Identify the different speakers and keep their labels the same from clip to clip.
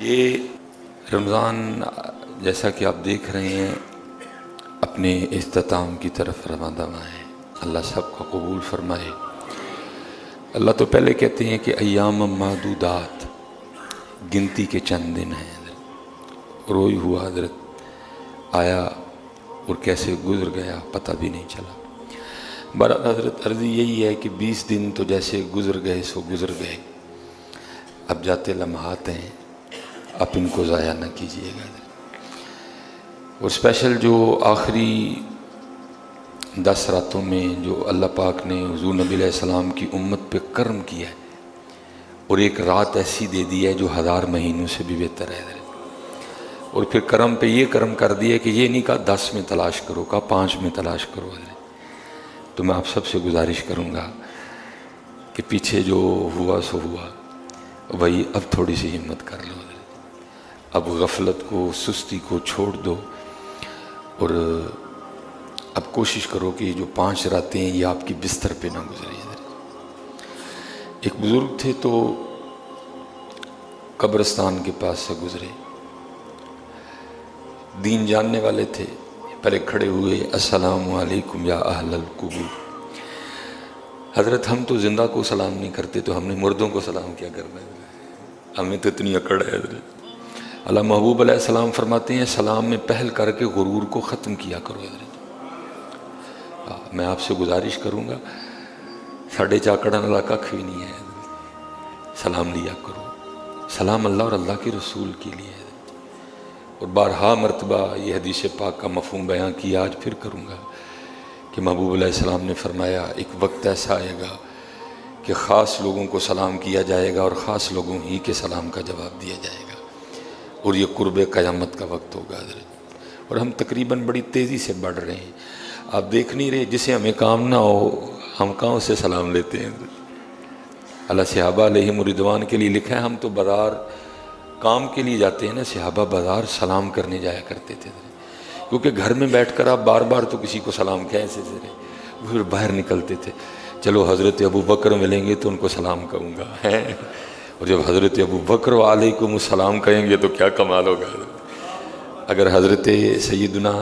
Speaker 1: یہ رمضان جیسا کہ آپ دیکھ رہے ہیں اپنے اختتام کی طرف رواں دواں ہے۔ اللہ سب کو قبول فرمائے۔ اللہ تو پہلے کہتے ہیں کہ ایام معدودات، گنتی کے چند دن ہیں۔ روئی ہوا حضرت آیا اور کیسے گزر گیا پتہ بھی نہیں چلا۔ بہرحال حضرت عرضی یہی ہے کہ 20 دن تو جیسے گزر گئے سو گزر گئے، اب جاتے لمحات ہیں، آپ ان کو ضائع نہ کیجیے گا۔ اور اسپیشل جو آخری 10 راتوں میں جو اللہ پاک نے حضور نبی علیہ السلام کی امت پہ کرم کیا ہے، اور ایک رات ایسی دے دی ہے جو 1000 مہینوں سے بھی بہتر ہے۔ اور پھر کرم پہ یہ کرم کر دیا کہ یہ نہیں کہا 10 میں تلاش کرو، کہا 5 میں تلاش کرو۔ تو میں آپ سب سے گزارش کروں گا کہ پیچھے جو ہوا سو ہوا، وہی اب تھوڑی سی ہمت کر لو، اب غفلت کو سستی کو چھوڑ دو، اور اب کوشش کرو کہ یہ جو 5 راتیں ہیں یہ آپ کی بستر پہ نہ گزرے۔ ایک بزرگ تھے تو قبرستان کے پاس سے گزرے، دین جاننے والے تھے، پہلے کھڑے ہوئے، السلام علیکم یا اہل القبور۔ حضرت ہم تو زندہ کو سلام نہیں کرتے تو ہم نے مردوں کو سلام کیا کرنا ہے، ہمیں تو اتنی اکڑ ہے حضرت۔ اللہ محبوب علیہ السلام فرماتے ہیں سلام میں پہل کر کے غرور کو ختم کیا کرو حضرت۔ میں آپ سے گزارش کروں گا، ساڑھے چاکڑن اللہ کا کھوی نہیں ہے، سلام لیا کرو۔ سلام اللہ اور اللہ کے رسول کے لیے ہے۔ اور بارہا مرتبہ یہ حدیث پاک کا مفہوم بیان کیا، آج پھر کروں گا کہ محبوب علیہ السلام نے فرمایا ایک وقت ایسا آئے گا کہ خاص لوگوں کو سلام کیا جائے گا اور خاص لوگوں ہی کے سلام کا جواب دیا جائے گا، اور یہ قرب قیامت کا وقت ہوگا حضرت۔ اور ہم تقریباً بڑی تیزی سے بڑھ رہے ہیں، آپ دیکھ نہیں رہے، جسے ہمیں کام نہ ہو ہم کہاں سے سلام لیتے ہیں۔ اللہ صحابہ علیہم رضوان کے لیے لکھا ہے، ہم تو بازار کام کے لیے جاتے ہیں نا، صحابہ بازار سلام کرنے جایا کرتے تھے، کیونکہ گھر میں بیٹھ کر آپ بار بار تو کسی کو سلام کیسے دے رہے، پھر باہر نکلتے تھے، چلو حضرت ابو بکر ملیں گے تو ان کو سلام کہوں گا، اور جب حضرت ابو بکر علیکم السلام کہیں گے تو کیا کمال ہوگا۔ اگر حضرت سیدنا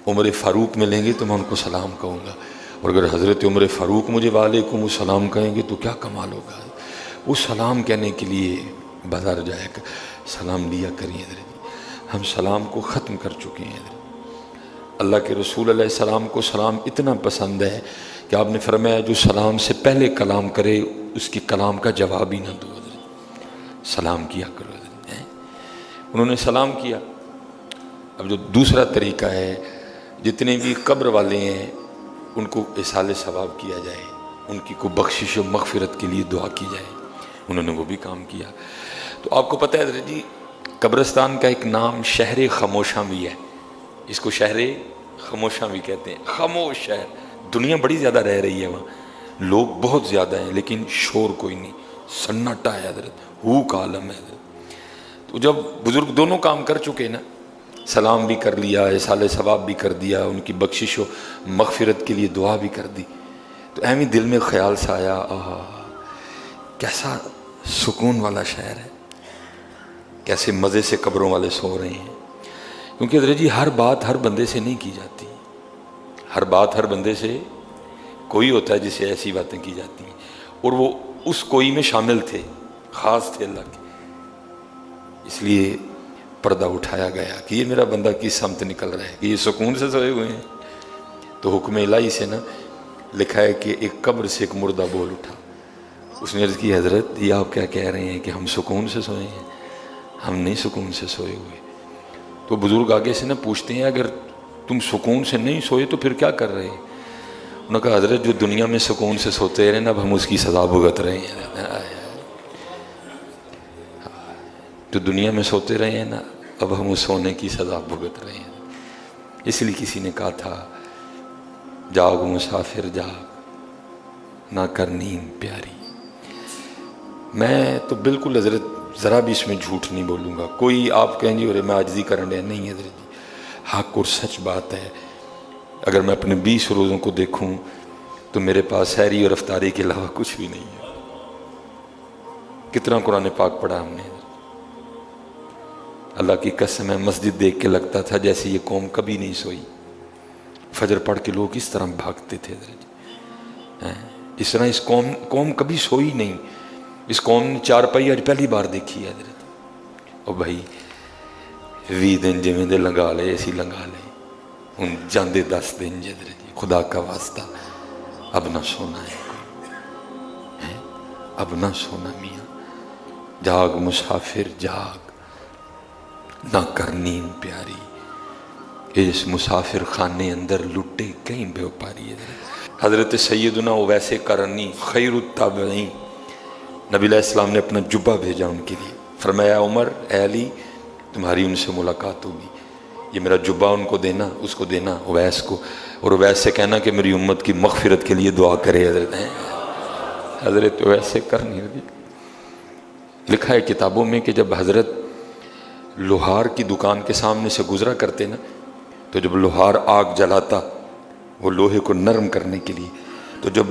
Speaker 1: عمر فاروق ملیں گے تو میں ان کو سلام کہوں گا، اور اگر حضرت عمر فاروق مجھے وعلیکم السلام کہیں گے تو کیا کمال ہوگا۔ وہ سلام کہنے کے لیے بازار جائے گا، سلام لیا کریے۔ ہم سلام کو ختم کر چکے ہیں۔ اللہ کے رسول علیہ السلام کو سلام اتنا پسند ہے کہ آپ نے فرمایا جو سلام سے پہلے کلام کرے اس کی کلام کا جواب ہی نہ دو، سلام کیا کرو۔ انہوں نے سلام کیا۔ اب جو دوسرا طریقہ ہے، جتنے بھی قبر والے ہیں ان کو اصال ثواب کیا جائے، ان کی کو بخشش و مغفرت کے لیے دعا کی جائے، انہوں نے وہ بھی کام کیا۔ تو آپ کو پتہ ہے جی قبرستان کا ایک نام شہر خاموشاں بھی ہے، اس کو شہر خاموشاں بھی کہتے ہیں۔ خاموش شہر، دنیا بڑی زیادہ رہ رہی ہے وہاں، لوگ بہت زیادہ ہیں لیکن شور کوئی نہیں، سناٹا ہے حضرت، ہو کا عالم ہے حضرت۔ تو جب بزرگ دونوں کام کر چکے نا، سلام بھی کر لیا، اصال ثواب بھی کر دیا، ان کی بخشش و مغفرت کے لیے دعا بھی کر دی، تو اہمی دل میں خیال سا آیا، آہا کیسا سکون والا شہر ہے، کیسے مزے سے قبروں والے سو رہے ہیں۔ کیونکہ حضرت جی ہر بات ہر بندے سے نہیں کی جاتی، ہر بات ہر بندے سے، کوئی ہوتا ہے جسے ایسی باتیں کی جاتی ہیں، اور وہ اس کوئی میں شامل تھے، خاص تھے اللہ کے، اس لیے پردہ اٹھایا گیا کہ یہ میرا بندہ کس سمت نکل رہا ہے، کہ یہ سکون سے سوئے ہوئے ہیں۔ تو حکم الہی سے نا لکھا ہے کہ ایک قبر سے ایک مردہ بول اٹھا، اس نے عرض کی حضرت یہ آپ کیا کہہ رہے ہیں کہ ہم سکون سے سوئے ہیں؟ ہم نہیں سکون سے سوئے ہوئے۔ تو بزرگ آگے سے نہ پوچھتے ہیں اگر تم سکون سے نہیں سوئے تو پھر کیا کر رہے ہیں؟ انہوں نے کہا حضرت جو دنیا میں سکون سے سوتے رہے نا اب ہم اس کی سزا بھگت رہے ہیں، تو دنیا میں سوتے رہے ہیں نا اب ہم اس سونے کی سزا بھگت رہے ہیں۔ اس لیے کسی نے کہا تھا جاگ مسافر جاگ نہ کر نیند پیاری۔ میں تو بالکل حضرت ذرا بھی اس میں جھوٹ نہیں بولوں گا، کوئی آپ کہیں گے ارے میں عاجزی کرنے نہیں حضرت جی، حق اور سچ بات ہے۔ اگر میں اپنے 20 روزوں کو دیکھوں تو میرے پاس سحری اور افطاری کے علاوہ کچھ بھی نہیں ہے۔ کتنا قرآن پاک پڑھا ہم نے، اللہ کی قسم ہے مسجد دیکھ کے لگتا تھا جیسے یہ قوم کبھی نہیں سوئی. فجر پڑھ کے لوگ اس طرح بھاگتے تھے. اس طرح اس قوم کبھی سوئی نہیں. اس قوم نے چارپائی آج پہلی بار دیکھی ہے حضرت. اور بھائی 20 دن جویں دے لنگا لے ایسی لنگا لے ہن جاندے 10 دن حضرت جی خدا کا واسطہ اب نہ سونا ہے کوئی. اب نہ سونا میاں. جاگ مسافر جاگ نہ کر نیند پیاری. اس مسافر خانے اندر لٹے کہیں بے پاری ہے. حضرت سیدنا اویس قرنی خیر التابعین نبی علیہ السلام نے اپنا جبہ بھیجا ان کے لیے. فرمایا عمر اے علی تمہاری ان سے ملاقات ہوگی. یہ میرا جبہ ان کو دینا اس کو دینا اویس کو اور اویس سے کہنا کہ میری امت کی مغفرت کے لیے دعا کرے. حضرت اویس قرنی لکھا ہے کتابوں میں کہ جب حضرت لوہار کی دکان کے سامنے سے گزرا کرتے نا تو جب لوہار آگ جلاتا وہ لوہے کو نرم کرنے کے لیے تو جب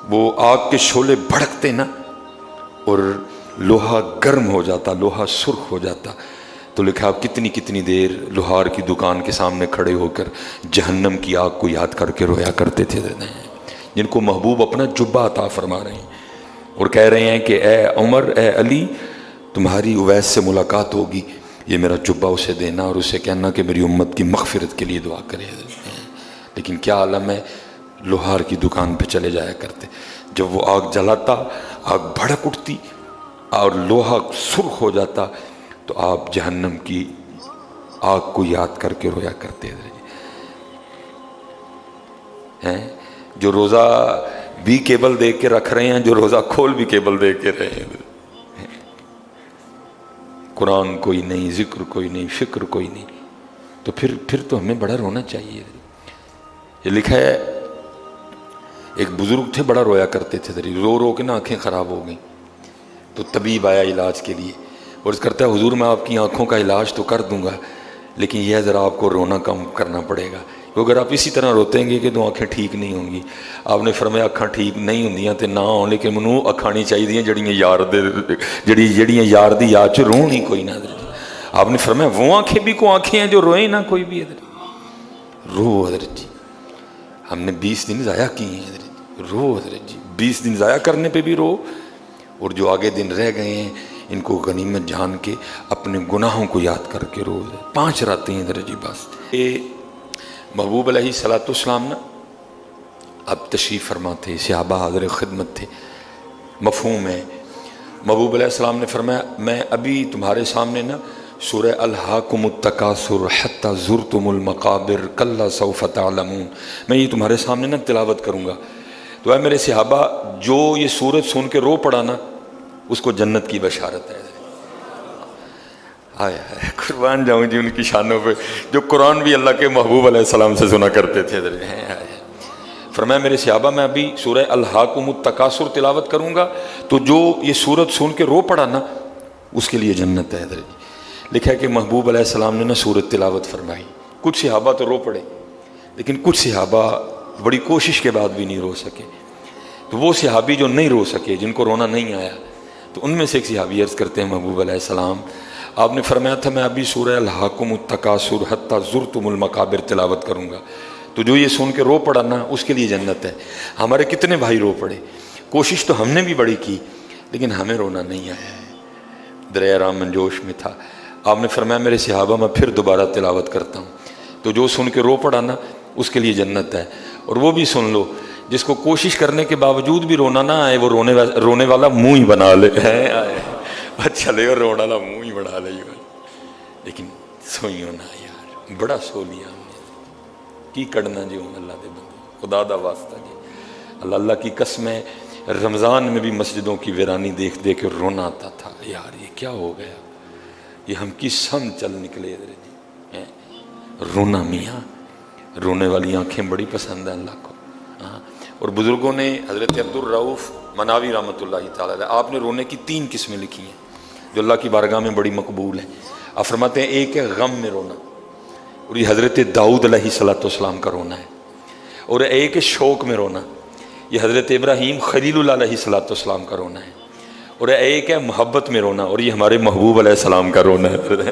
Speaker 1: وہ آگ کے شعلے بھڑکتے نا اور لوہا گرم ہو جاتا لوہا سرخ ہو جاتا تو لکھا آپ کتنی دیر لوہار کی دکان کے سامنے کھڑے ہو کر جہنم کی آگ کو یاد کر کے رویا کرتے تھے جن کو محبوب اپنا جبہ عطا فرما رہے ہیں اور کہہ رہے ہیں کہ اے عمر اے علی تمہاری اویس سے ملاقات ہوگی. یہ میرا جبہ اسے دینا اور اسے کہنا کہ میری امت کی مغفرت کے لیے دعا کرے. لیکن کیا عالم ہے لوہار کی دکان پہ چلے جایا کرتے. جب وہ آگ جلاتا آگ بھڑک اٹھتی اور لوہا سرخ ہو جاتا تو آپ جہنم کی آگ کو یاد کر کے رویا کرتے ہیں. جو روزہ بھی کیبل دیکھ کے رکھ رہے ہیں جو روزہ کھول بھی کیبل دیکھ کے رہے ہیں. قرآن کوئی نہیں ذکر کوئی نہیں فکر کوئی نہیں تو پھر تو ہمیں بڑا رونا چاہیے. یہ لکھا ہے ایک بزرگ تھے بڑا رویا کرتے تھے رو کے نا آنکھیں خراب ہو گئیں تو طبیب آیا علاج کے لیے اور کرتا ہے حضور میں آپ کی آنکھوں کا علاج تو کر دوں گا لیکن یہ ذرا آپ کو رونا کم کرنا پڑے گا کیونکہ اگر آپ اسی طرح روتے گے کہ تو آنکھیں ٹھیک نہیں ہوں گی. آپ نے فرمایا اکھاں ٹھیک نہیں ہوندیاں تے نہ ہوں لیکن منوں اکھاں نہیں چاہیے جڑیاں یار دی یاد چ رون ہی کوئی نہ. آپ نے فرمایا وہ آنکھیں بھی کو آنکھیں ہیں جو روئیں نہ کوئی بھی. رو حضرت جی ہم نے 20 دن ضائع کیے ہیں حضرت. رو حضرت جی 20 دن ضائع کرنے پہ بھی رو اور جو آگے دن رہ گئے ہیں ان کو غنیمت جان کے اپنے گناہوں کو یاد کر کے رو. 5 راتیں ہیں حضرت جی بس. یہ محبوب علیہ الصلوۃ والسلام نا اب تشریف فرما تھے صحابہ حاضر خدمت تھے. مفہوم ہے محبوب علیہ السلام نے فرمایا میں ابھی تمہارے سامنے نا سورہ الہاکم التکاثر حتی زرتم المقابر کلا سوف تعلمون میں یہ تمہارے سامنے نا تلاوت کروں گا تو اے میرے صحابہ جو یہ سورت سن کے رو پڑا نا اس کو جنت کی بشارت ہے. آیا ہے قربان جاؤں جی ان کی شانوں پہ جو قرآن بھی اللہ کے محبوب علیہ السلام سے سنا کرتے تھے. فرمایا میرے صحابہ میں ابھی سورہ الہاکم التکاثر تلاوت کروں گا تو جو یہ سورت سن کے رو پڑا نا اس کے لیے جنت ہے. لکھا ہے کہ محبوب علیہ السلام نے نا سورت تلاوت فرمائی. کچھ صحابہ تو رو پڑے لیکن کچھ صحابہ بڑی کوشش کے بعد بھی نہیں رو سکے. تو وہ صحابی جو نہیں رو سکے جن کو رونا نہیں آیا تو ان میں سے ایک صحابی عرض کرتے ہیں محبوب علیہ السلام آپ نے فرمایا تھا میں ابھی سورہ الہاکم التکاثر حتی زرتم المقابر تلاوت کروں گا تو جو یہ سن کے رو پڑا نا اس کے لیے جنت ہے. ہمارے کتنے بھائی رو پڑے کوشش تو ہم نے بھی بڑی کی لیکن ہمیں رونا نہیں آیا ہے. دریا رام منجوش میں تھا آپ نے فرمایا میرے صحابہ میں پھر دوبارہ تلاوت کرتا ہوں تو جو سن کے رو پڑا نا اس کے لیے جنت ہے. اور وہ بھی سن لو جس کو کوشش کرنے کے باوجود بھی رونا نہ آئے وہ رونے والا منہ ہی بنا لے چلے اور رونا والا منہ ہی بنا لے لیکن سوئیوں نہ یار بڑا سو لیا ہم نے کی کڑنا جی ہوں اللہ دے بندے خدا دا واسطہ جی اللہ کی قسم ہے. رمضان میں بھی مسجدوں کی ویرانی دیکھ دیکھ کے رونا آتا تھا یار یہ کیا ہو گیا یہ ہم کی سم چل نکلے جی. رونا میاں رونے والی آنکھیں بڑی پسند ہیں اللہ کو. اور بزرگوں نے حضرت عبد الرؤف مناوی رحمۃ اللہ تعالیٰ آپ نے رونے کی 3 قسمیں لکھی ہیں جو اللہ کی بارگاہ میں بڑی مقبول ہیں. آپ فرماتے ہیں ایک ہے غم میں رونا اور یہ حضرت داؤد علیہ الصلوۃ والسلام کا رونا ہے. اور ایک ہے شوق میں رونا یہ حضرت ابراہیم خلیل اللہ علیہ الصلوۃ والسلام کا رونا ہے. اور ایک ہے محبت میں رونا اور یہ ہمارے محبوب علیہ السلام کا رونا ہے.